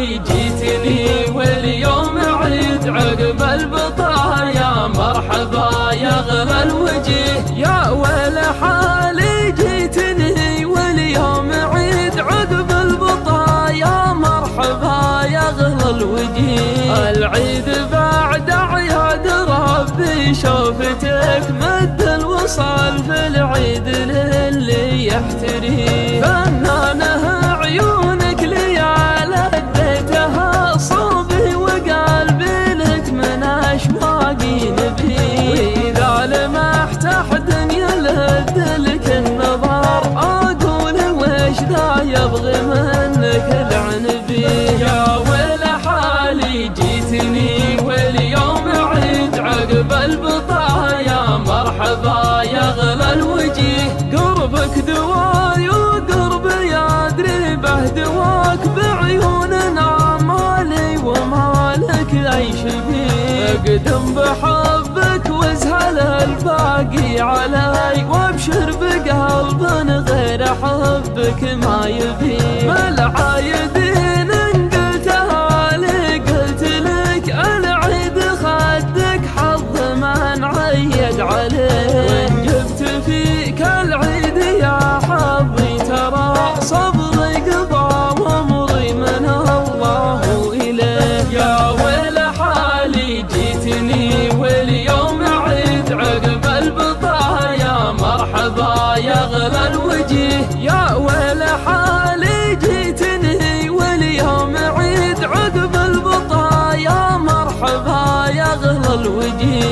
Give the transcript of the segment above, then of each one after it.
لحالي جيتني واليوم عيد عقب البطايا مرحبا يا غلا الوجه. يا ويل حالي جيتني واليوم عيد عقب البطايا مرحبا يا غلا الوجه. العيد بعد عياد ربي شوفتك مد الوصال في العيد للي يحتري. فنانه عيونك ليال اديتها صوبي وقلبي لك من اشواقي نبي. واذا لمحت احد يلد لك النظر اقول وش ذا يبغي منك العنبي. يا ويل حالي جيتني واليوم عيد عقب البطايا مرحبا يا غلا الوجه. قربك دواي وقربي ادري به دواك بعيوننا مالي ومالك اي شبيه. اقدم بحبك وازهل الباقي علي وابشر بقلب غير حبك ما يبي. بالعايدين ان قلتها لي قلت لك العيد خدك حظ من عيد عليه. وان جبت فيك العيد يا حظي ترى صبري قضى وامري من الله اليه. يا ويل حالي جيتني واليوم عيد عقب البطايا مرحبا يا غلا الوجه. يا ويل حالي جيتني واليوم عيد عقب البطايا مرحبا يا غلا الوجه.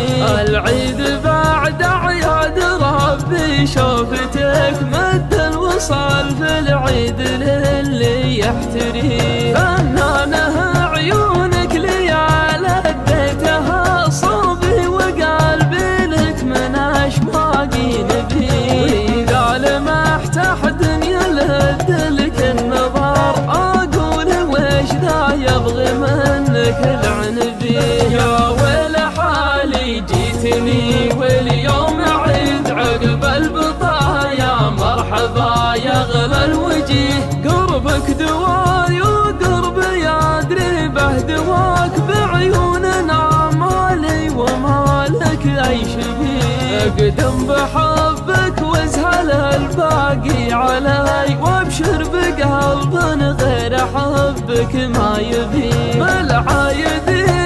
العيد بعد عياد ربي شوفتك مد الوصال في العيد للي يحتري. فنانه عيونك ليال اديتها صوبي وقلبي لك من اشواقي نبي. واذا لمحت احد يلد لك النظر اقول وش ذا يبغي منك العنبي. يا ويل حالي جيتني واليوم عيد عقب البطايا مرحبا يا غلا الوجه. قربك دواي وقربي ادري به دواك بعيوننا مالي ومالك اي شبيه. اقدم بحبك وازهل الباقي علي وابشر بقلب غير حبك ما يبي. بالعايدين